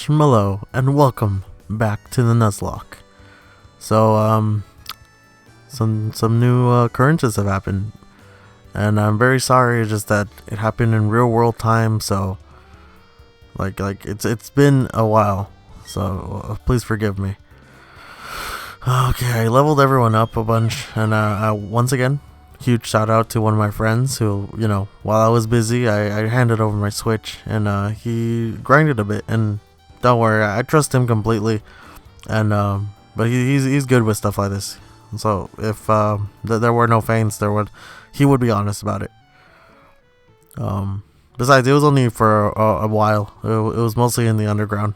Marshmallow, and welcome back to the Nuzlocke. So, some new occurrences have happened, and I'm very sorry. It's just that it happened in real world time, so it's been a while. So please forgive me. Okay, I leveled everyone up a bunch, and once again, huge shout out to one of my friends who, while I was busy, I handed over my Switch, and he grinded a bit. And don't worry, I trust him completely. And but he's good with stuff like this. So if there were no feints, he would be honest about it. Besides, it was only for a while. It was mostly in the underground.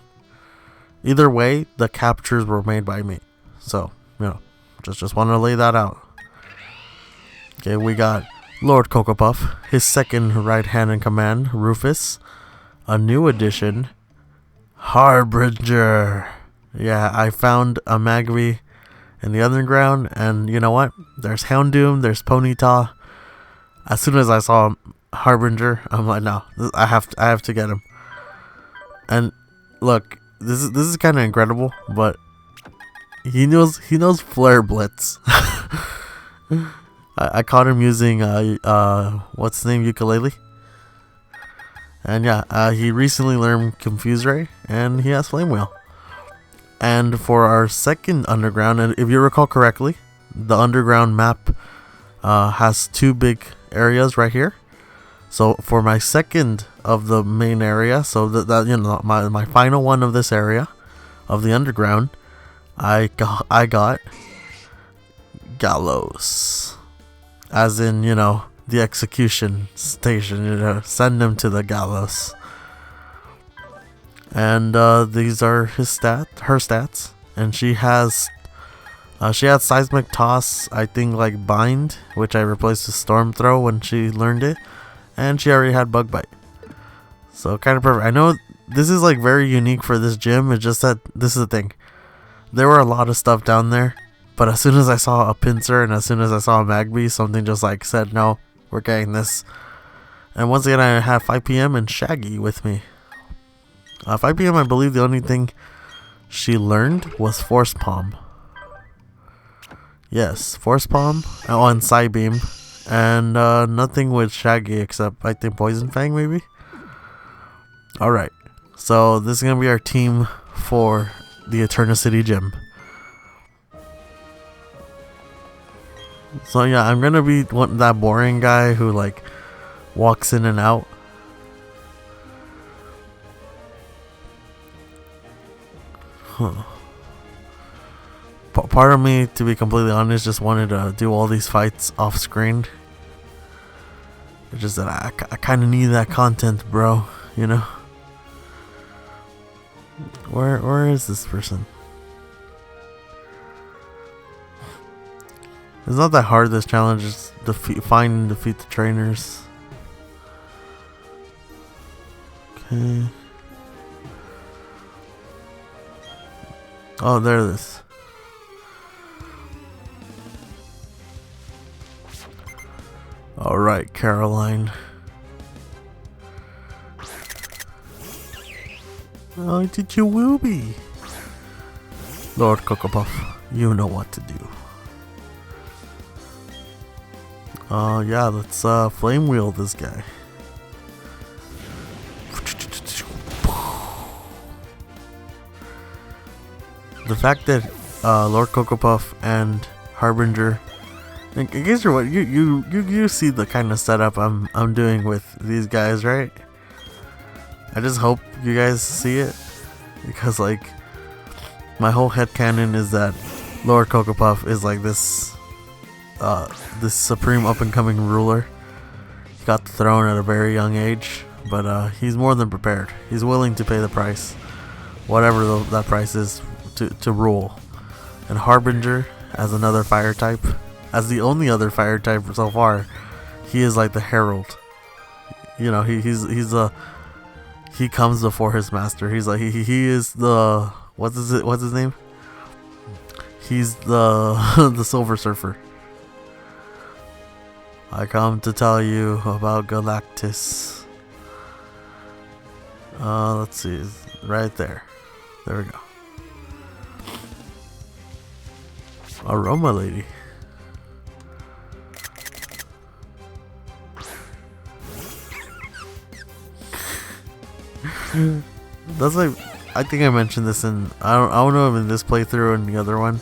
Either way, the captures were made by me. So just want to lay that out. Okay, we got Lord Cocoa Puff, his second right hand in command, Rufus, a new addition, Harbinger. Yeah, I found a Magby in the underground, and you know what? There's Houndoom, there's Ponyta. As soon as I saw Harbinger, I'm like, no, I have to get him. And look, this is kind of incredible, but he knows Flare Blitz. I caught him using what's the name, ukulele. And yeah, he recently learned Confuse Ray, and he has Flame Wheel. And for our second underground, and if you recall correctly, the underground map has two big areas right here. So for my second of the main area, so that my final one of this area of the underground, I got Gallows. As in, the execution station, send him to the gallows. And these are her stats. And she had Seismic Toss, I think, like Bind, which I replaced with Storm Throw when she learned it. And she already had Bug Bite. So kind of perfect. I know this is like very unique for this gym. It's just that this is the thing. There were a lot of stuff down there. But as soon as I saw a Pinsir and as soon as I saw a Magby, something just like said, no, we're getting this. And once again, I have 5 PM and Shaggy with me. 5 PM, I believe the only thing she learned was Force Palm. Yes, Force Palm on Psybeam. And nothing with Shaggy except, I think, Poison Fang, maybe? Alright, so this is going to be our team for the Eternicity Gym. So yeah, I'm gonna be that boring guy who like walks in and out. Part of me, to be completely honest, just wanted to do all these fights off screen. It's just that I kind of need that content, bro. Where is this person? It's not that hard, this challenge. Just find and defeat the trainers. Okay. Oh, there it is. Alright, Caroline. Oh, did you wooby? Lord Cocoa Puff, you know what to do. Yeah, let's flame wheel this guy. The fact that Lord Cocoa Puff and Harbinger, I guess you see the kind of setup I'm doing with these guys, right? I just hope you guys see it, because like my whole headcanon is that Lord Cocoa Puff is like this supreme up-and-coming ruler. He got the throne at a very young age, but he's more than prepared. He's willing to pay the price, whatever that price is, to rule. And Harbinger, as another fire type, as the only other fire type so far, he is like the herald. He comes before his master. He's like he is the what's his name? He's the Silver Surfer. I come to tell you about Galactus. Let's see, it's right there. There we go. Aroma lady. That's like, I think I mentioned this in, I don't know if in this playthrough or in the other one.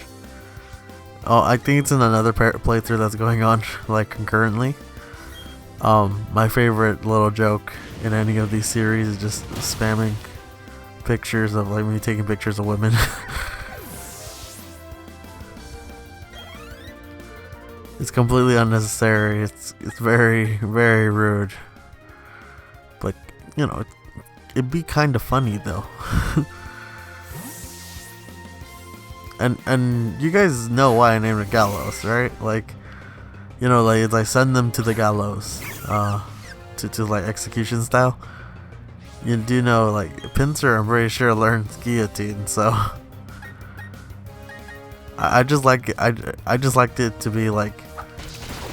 Oh, I think it's in another playthrough that's going on like concurrently. My favorite little joke in any of these series is just spamming pictures of like me taking pictures of women. It's completely unnecessary. It's very, very rude. But you know, it'd be kind of funny though. and you guys know why I named it Gallows, right? Like, you know, like I send them to the gallows, to like execution style. You do know, like Pincer, I'm pretty sure learns guillotine, so I just like it. I just liked it to be like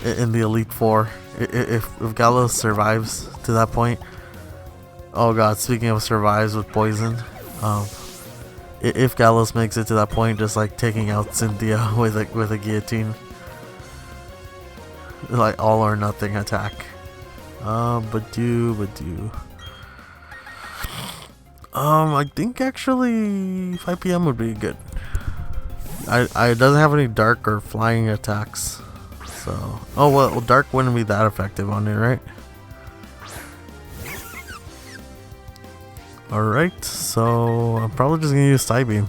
in the Elite Four. If Gallows survives to that point. Oh god, speaking of survives with poison, if Gallows makes it to that point, just like taking out Cynthia with a guillotine, like all or nothing attack. But do. I think actually 5 PM would be good. It doesn't have any dark or flying attacks, so well, dark wouldn't be that effective on it, right? Alright, so I'm probably just gonna use Side Beam.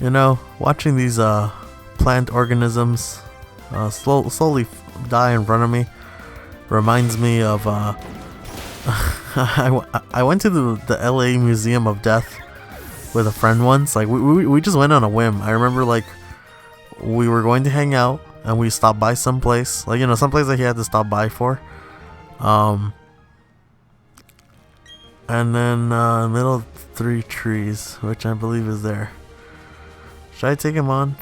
You know, watching these plant organisms slowly die in front of me reminds me of I went to the LA Museum of Death with a friend once. Like we just went on a whim. I remember like we were going to hang out and we stopped by someplace, like, you know, someplace that he had to stop by for. And then middle of 3 trees, which I believe is there. Should I take him on?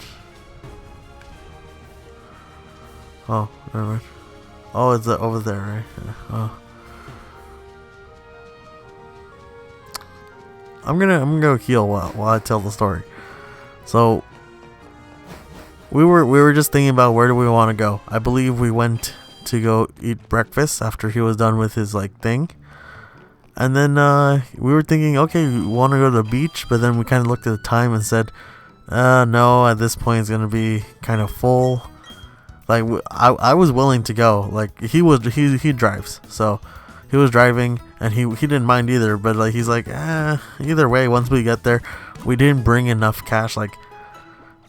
Oh, never mind. Oh, it's over there, right? Yeah. Oh. I'm gonna go heal while I tell the story. So we were just thinking about where do we want to go. I believe we went to go eat breakfast after he was done with his like thing. And then we were thinking, okay, we want to go to the beach, but then we kind of looked at the time and said, no, at this point it's gonna be kind of full. Like I was willing to go. Like he drives, so he was driving and he didn't mind either. But like he's like, either way, once we get there, we didn't bring enough cash. Like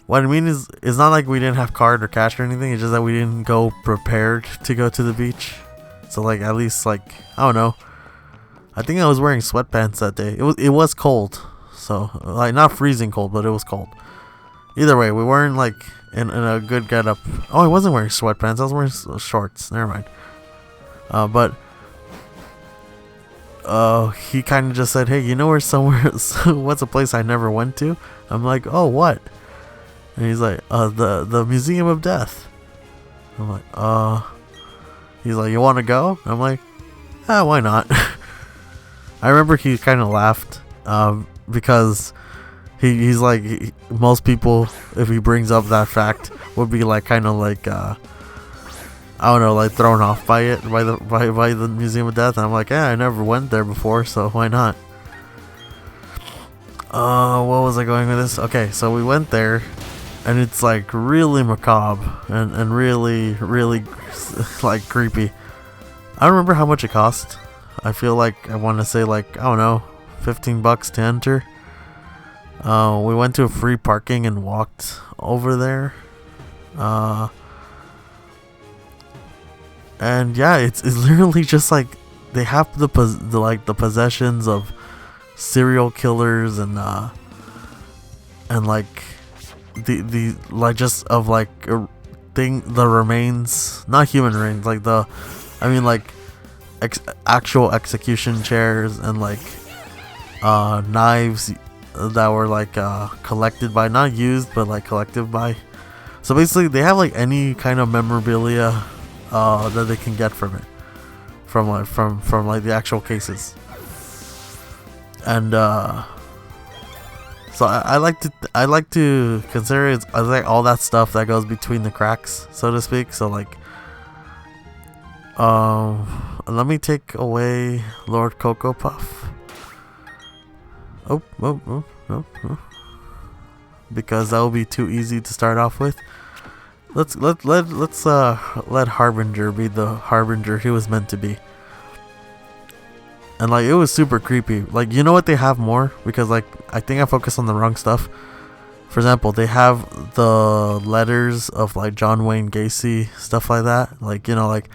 what I mean is, it's not like we didn't have card or cash or anything. It's just that we didn't go prepared to go to the beach. So like at least like I don't know. I think I was wearing sweatpants that day. It was cold, so like not freezing cold, but it was cold. Either way, we weren't like in a good getup. Oh, I wasn't wearing sweatpants. I was wearing shorts. Never mind. But he kind of just said, "Hey, you know where somewhere? What's a place I never went to?" I'm like, "Oh, what?" And he's like, the Museum of Death." I'm like, He's like, "You want to go?" I'm like, why not?" I remember he kind of laughed, because he's like, most people, if he brings up that fact, would be like kind of like I don't know, like thrown off by it, by the Museum of Death. And I'm like, I never went there before, so why not? What was I going with this? Okay, so we went there, and it's like really macabre and really like creepy. I don't remember how much it cost. I feel like I want to say like, I don't know, $15 to enter. We went to a free parking and walked over there. And yeah, it's literally just like they have the possessions of serial killers and like the like just of like the remains, not human remains, like like actual execution chairs and like knives that were like collected by, not used, but like collected by. So basically they have like any kind of memorabilia that they can get from it, from like the actual cases. And so I like to consider it as like all that stuff that goes between the cracks, so to speak. So like, let me take away Lord Cocoa Puff. Oh, because that will be too easy to start off with. Let's let Harbinger be the Harbinger he was meant to be. And like, it was super creepy. Like, you know what they have more? Because like, I think I focused on the wrong stuff. For example, they have the letters of like John Wayne Gacy, stuff like that. Like, you know, like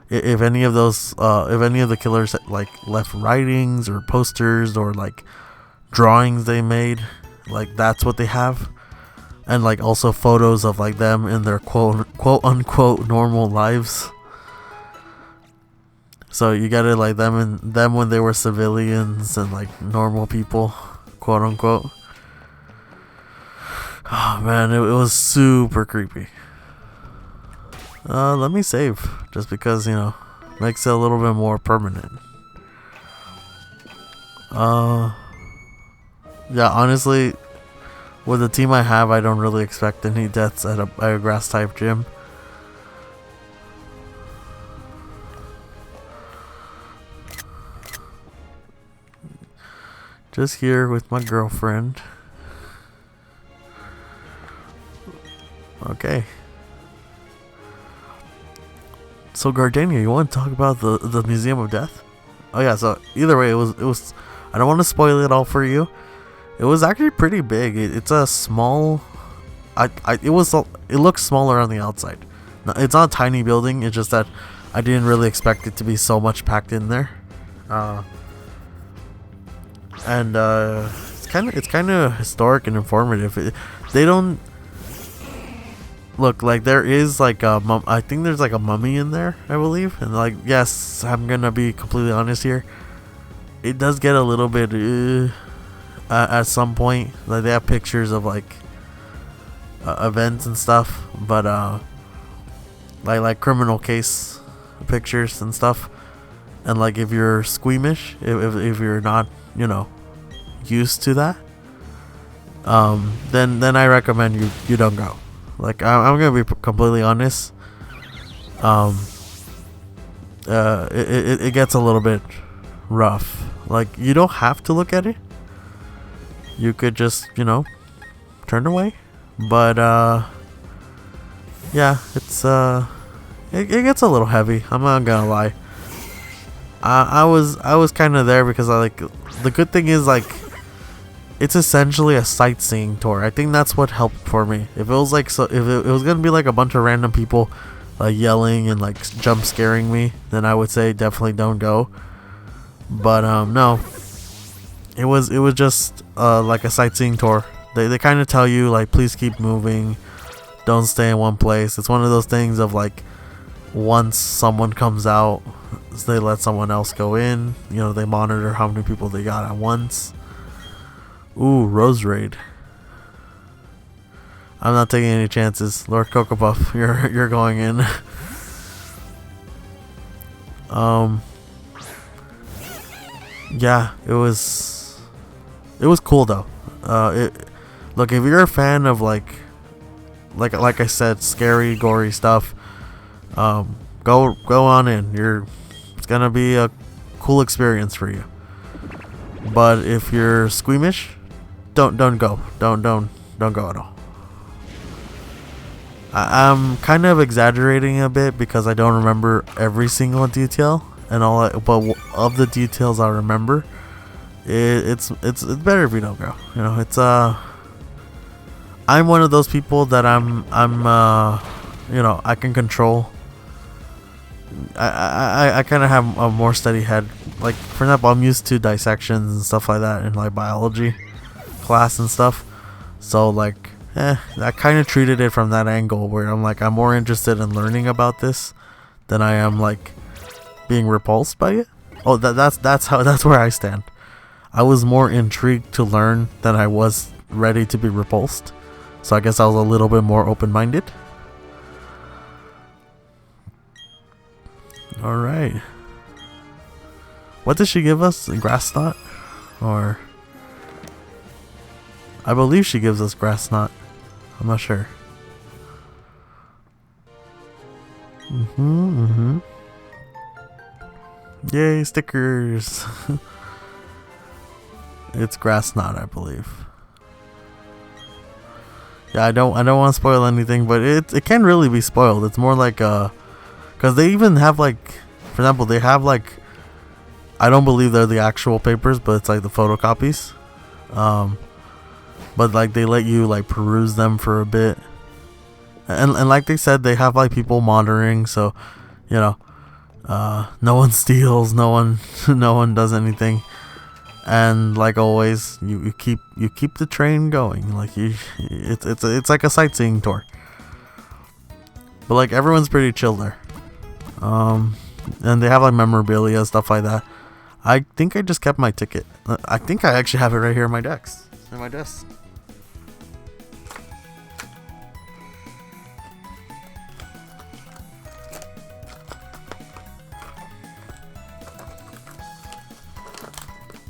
if any of those, if any of the killers like left writings or posters or like drawings they made, like that's what they have. And like also photos of like them in their quote unquote normal lives. So you got it, like them when they were civilians and like normal people, quote unquote. Oh man, it was super creepy. Let me save, just because, you know, makes it a little bit more permanent. Yeah, honestly, with the team I have, I don't really expect any deaths at a grass type gym. Just here with my girlfriend. Okay. So Gardenia, you want to talk about the Museum of Death? Oh yeah, so either way, it was I don't want to spoil it all for you. It was actually pretty big. It's a small it looks smaller on the outside. It's not a tiny building, it's just that I didn't really expect it to be so much packed in there. And it's kind of historic and informative. They don't look like there is like a I think there's like a mummy in there, I believe. And like, yes, I'm gonna be completely honest here. It does get a little bit at some point. Like they have pictures of like events and stuff, but like criminal case pictures and stuff. And like if you're squeamish, if you're not, you know, used to that, then I recommend you don't go. Like I'm gonna be completely honest. It gets a little bit rough. Like you don't have to look at it. You could just, you know, turn away. But yeah, it's it gets a little heavy. I'm not gonna lie. I was kind of there because I like, the good thing is like, it's essentially a sightseeing tour. I think that's what helped for me. If it was like, so if it was gonna be like a bunch of random people like yelling and like jump scaring me, then I would say definitely don't go. But no, it was just like a sightseeing tour. They kind of tell you like, please keep moving, don't stay in one place. It's one of those things of like, once someone comes out, they let someone else go in. You know, they monitor how many people they got at once. Ooh, Rose Raid. I'm not taking any chances. Lord Cocoa Puff, you're going in. Yeah, it was cool though. Look, if you're a fan of like I said, scary, gory stuff, go on in. It's gonna be a cool experience for you. But if you're squeamish, don't go. Don't go at all. I'm kind of exaggerating a bit because I don't remember every single detail and all that, but of the details I remember, it's better if you don't go. You know, it's I'm one of those people that I'm you know, I can control. I kind of have a more steady head. Like, for example, I'm used to dissections and stuff like that in like biology class and stuff. So like, I kind of treated it from that angle where I'm like, I'm more interested in learning about this than I am like being repulsed by it. Oh, that's where I stand. I was more intrigued to learn than I was ready to be repulsed. So I guess I was a little bit more open-minded. Alright. What did she give us? A grass knot? Or... I believe she gives us grass knot. I'm not sure. Yay, stickers! It's grass knot, I believe. Yeah, I don't want to spoil anything, but it can really be spoiled. It's more like because they even have like, for example, they have like, I don't believe they're the actual papers, but it's like the photocopies. But like they let you like peruse them for a bit, and like they said, they have like people monitoring, so you know, no one steals, no one does anything, and like always, you keep the train going. Like it's like a sightseeing tour, but like everyone's pretty chill there, and they have like memorabilia, stuff like that. I think I just kept my ticket. I think I actually have it right here in my desk.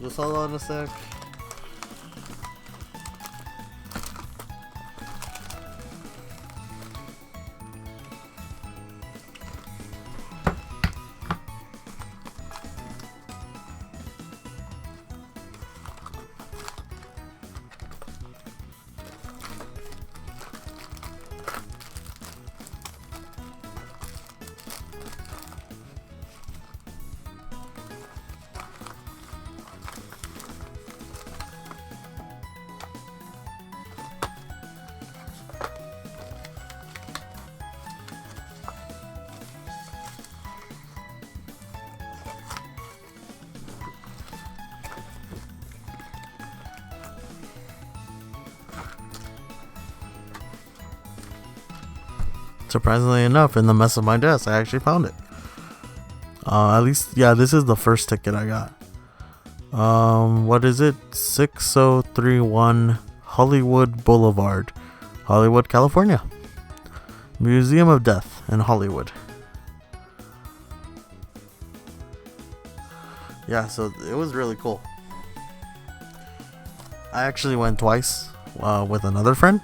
Just hold on a sec. Surprisingly enough, in the mess of my desk, I actually found it. At least, yeah, this is the first ticket I got. What is it? 6031 Hollywood Boulevard, Hollywood, California. Museum of Death in Hollywood. Yeah, so it was really cool. I actually went twice with another friend.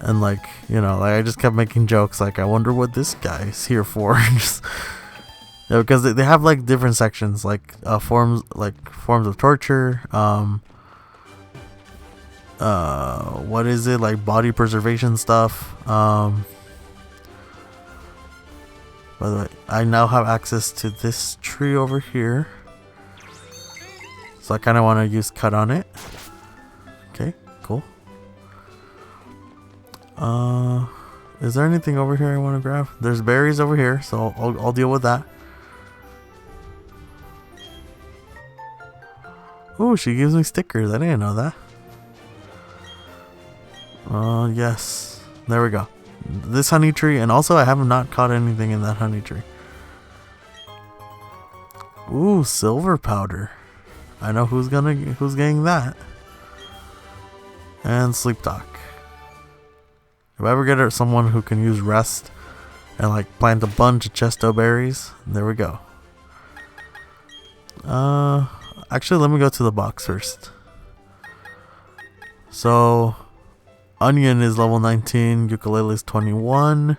And like, you know, like I just kept making jokes like, I wonder what this guy's here for. Just, you know, because they have like different sections, like forms of torture, what is it, like body preservation stuff. By the way, I now have access to this tree over here, so I kind of want to use cut on it. Okay, cool. Is there anything over here I want to grab? There's berries over here, so I'll deal with that. Oh, she gives me stickers. I didn't know that. Yes. There we go. This honey tree, and also I have not caught anything in that honey tree. Ooh, silver powder. I know who's getting that. And sleep talk. If I ever get someone who can use rest and like plant a bunch of chesto berries, there we go. Actually, let me go to the box first. So, onion is level 19, ukulele is 21,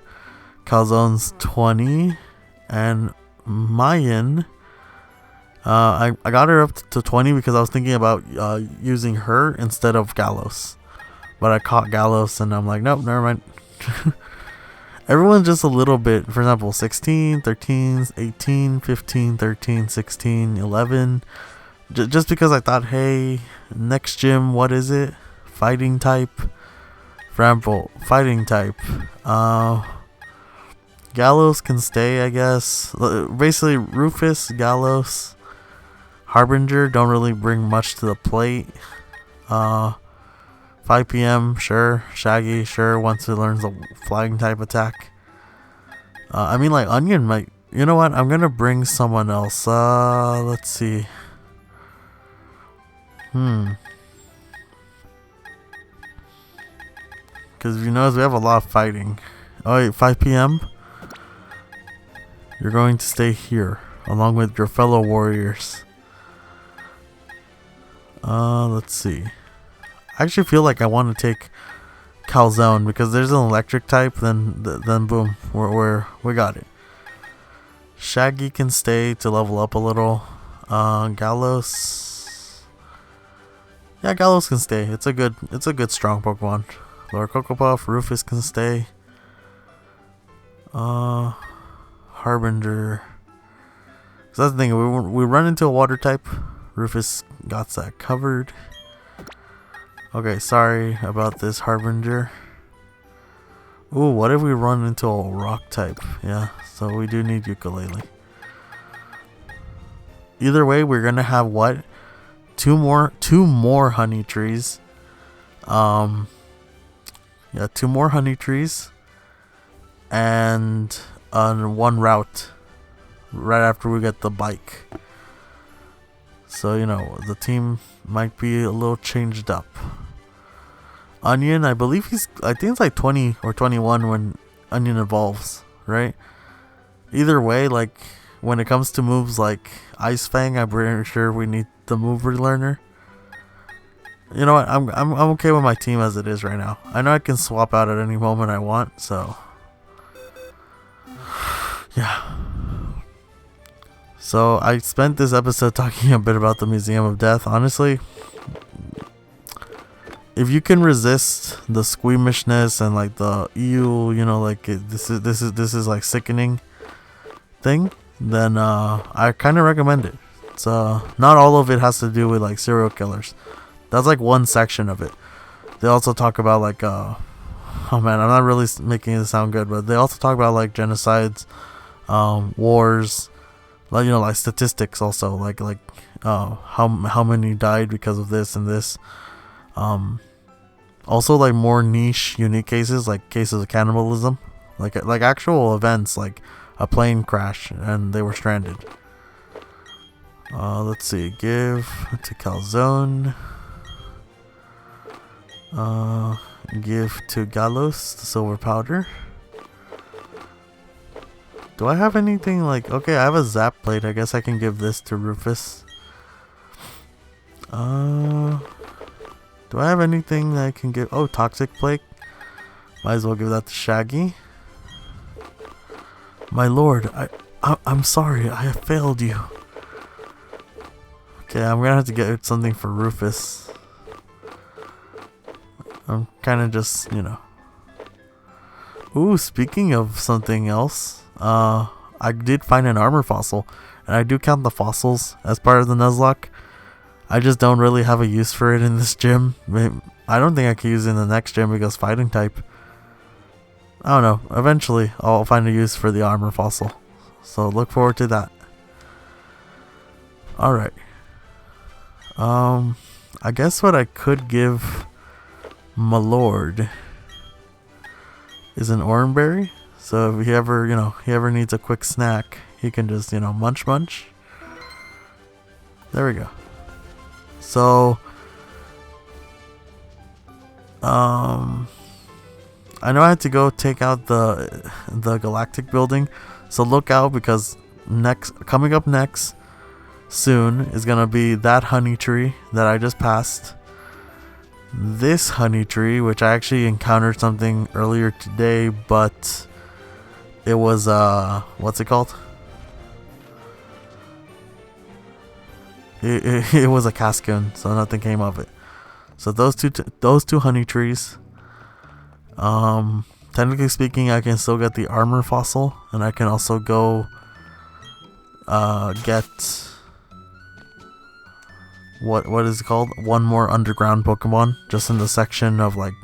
calzone's 20, and Mayan, I got her up to 20 because I was thinking about using her instead of Gallows. But I caught Gallows and I'm like, nope, never mind. Everyone's just a little bit, for example, 16, 13, 18, 15, 13, 16, 11. Just because I thought, hey, next gym, what is it? Fighting type. For example, fighting type. Gallows can stay, I guess. Basically, Rufus, Gallows, Harbinger don't really bring much to the plate. 5 p.m. sure. Shaggy, sure. Once he learns the flying type attack. I mean, like Onion might. You know what? I'm gonna bring someone else. Let's see. Because you notice we have a lot of fighting. Oh wait, 5 p.m. You're going to stay here along with your fellow warriors. Let's see. I actually feel like I want to take Calzone because there's an electric type. Then boom, we got it. Shaggy can stay to level up a little. Gallos. Yeah, Gallos can stay. It's a good strong Pokemon. Lord Cocopuff, Rufus can stay. Harbinger. Cause that's the thing. We run into a water type. Rufus got that covered. Okay, sorry about this, Harbinger. Ooh, what if we run into a rock type? Yeah, so we do need Ukulele. Either way, we're gonna have what? Two more honey trees. Yeah, 2 more honey trees. And one route right after we get the bike. So, you know, the team might be a little changed up. Onion, I believe I think it's like 20 or 21 when Onion evolves, right? Either way, like, when it comes to moves like Ice Fang, I'm pretty sure we need the move relearner. You know what? I'm okay with my team as it is right now. I know I can swap out at any moment I want, so yeah. So I spent this episode talking a bit about the Museum of Death. Honestly, if you can resist the squeamishness and like the ew, you know, like this is like sickening thing, then I kind of recommend it. It's not all of it has to do with like serial killers. That's like one section of it. They also talk about like oh man, I'm not really making it sound good, but they also talk about like genocides, wars, like, you know, like statistics also, like how many died because of this and this. Also like more niche, unique cases, like cases of cannibalism, like actual events, like a plane crash and they were stranded. Let's see, give to Calzone. Give to Gallos the silver powder. Do I have anything like... Okay, I have a Zap Plate. I guess I can give this to Rufus. Do I have anything that I can give... Oh, Toxic Plate. Might as well give that to Shaggy. My lord, I'm sorry. I have failed you. Okay, I'm gonna have to get something for Rufus. I'm kind of just, you know. Ooh, speaking of something else, I did find an armor fossil, and I do count the fossils as part of the Nuzlocke. I just don't really have a use for it in this gym. I don't think I can use it in the next gym because fighting type. I don't know. Eventually, I'll find a use for the armor fossil. So look forward to that. Alright. I guess what I could give my lord is an orangeberry. So if he ever, you know, he ever needs a quick snack, he can just, you know, munch. There we go. So, I know I had to go take out the galactic building. So look out, because coming up next soon is gonna be that honey tree that I just passed. This honey tree, which I actually encountered something earlier today, but it was what's it called? It was a Cascoon, so nothing came of it. So those two honey trees. Technically speaking, I can still get the armor fossil, and I can also go get what is it called? One more underground Pokemon, just in the section of like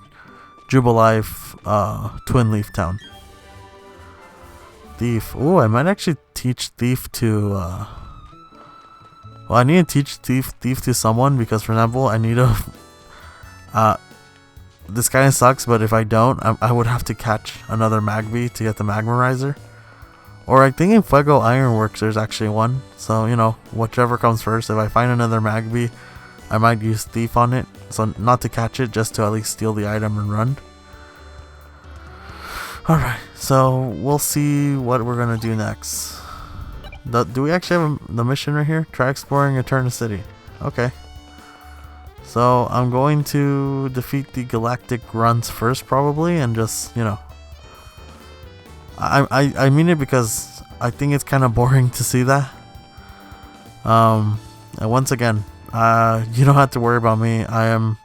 Jubilife, Twin Leaf Town. Thief. Oh, I might actually teach Thief to well, I need to teach Thief to someone, because for example, I need a this kind of sucks, but if I don't, I would have to catch another Magby to get the Magmarizer. Or I think in Fuego Ironworks there's actually one. So, you know, whichever comes first. If I find another Magby, I might use Thief on it. So not to catch it, just to at least steal the item and run. Alright, so we'll see what we're gonna do next. Do we actually have the mission right here? Try exploring Eterna City. Okay. So I'm going to defeat the galactic grunts first, probably, and just, you know, I mean it because I think it's kind of boring to see that. And once again, you don't have to worry about me. I am.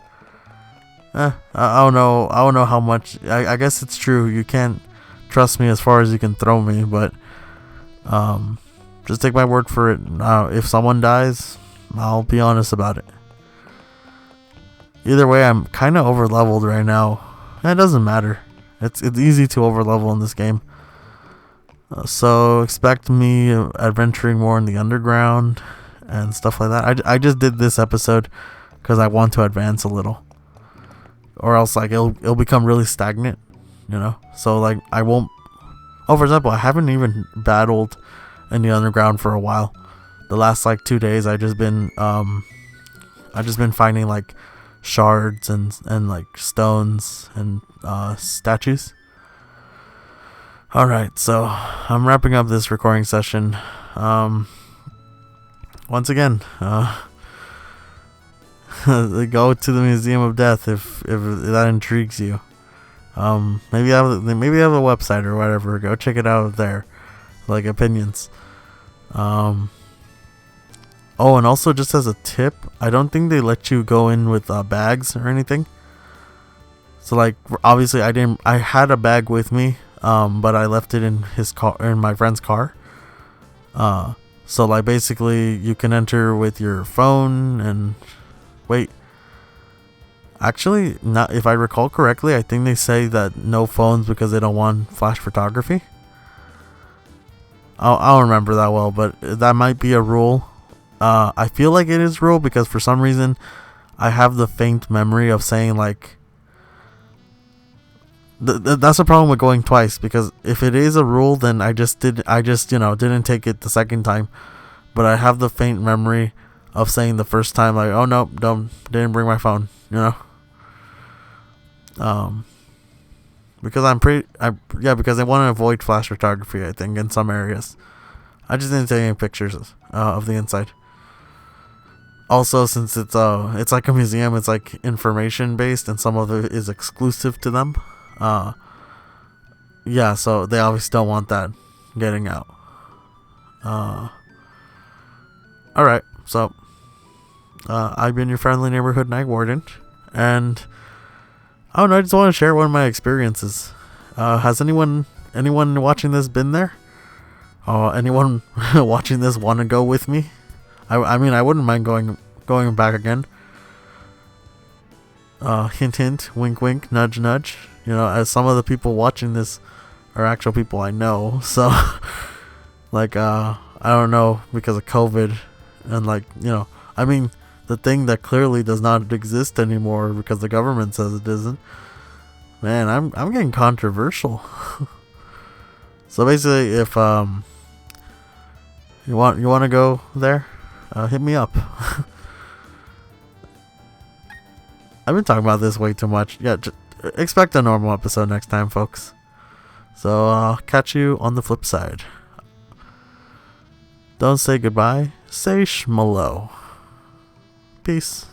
I don't know. I don't know how much. I guess it's true. You can't trust me as far as you can throw me, but just take my word for it. If someone dies, I'll be honest about it. Either way, I'm kind of over leveled right now. It doesn't matter. It's easy to over level in this game. So expect me adventuring more in the underground and stuff like that. I just did this episode because I want to advance a little, or else like it'll become really stagnant, you know. So like I won't. Oh, for example, I haven't even battled in the underground for a while. The last like 2 days, I just been finding like shards and like stones and statues. Alright, so I'm wrapping up this recording session. Once again, go to the Museum of Death if that intrigues you. Maybe I have a website or whatever. Go check it out there, like opinions. Oh, and also just as a tip, I don't think they let you go in with bags or anything. So like obviously I had a bag with me, but I left it in his car, in my friend's car. So like basically you can enter with your phone and wait. Actually, not if I recall correctly, I think they say that no phones because they don't want flash photography. I don't remember that well, but that might be a rule. I feel like it is rule because for some reason I have the faint memory of saying like that's the problem with going twice, because if it is a rule, then I just didn't take it the second time. But I have the faint memory of saying the first time like, oh no, didn't bring my phone, you know. Because because I want to avoid flash photography, I think, in some areas. I just didn't take any pictures of the inside. Also, since it's like a museum, it's like information based, and some of it is exclusive to them. Yeah, so they obviously don't want that getting out. Alright, so I've been your friendly neighborhood night warden, and I don't know, I just want to share one of my experiences. Has anyone watching this been there? Anyone watching this want to go with me? I mean, I wouldn't mind going back again. Hint, hint, wink, wink, nudge, nudge. You know, as some of the people watching this are actual people I know, so like I don't know, because of COVID and like, you know, I mean, the thing that clearly does not exist anymore because the government says it isn't. Man, I'm getting controversial. So basically, if you want to go there, hit me up. I've been talking about this way too much. Yeah, just expect a normal episode next time, folks. So I'll catch you on the flip side. Don't say goodbye, say schmalo. Peace.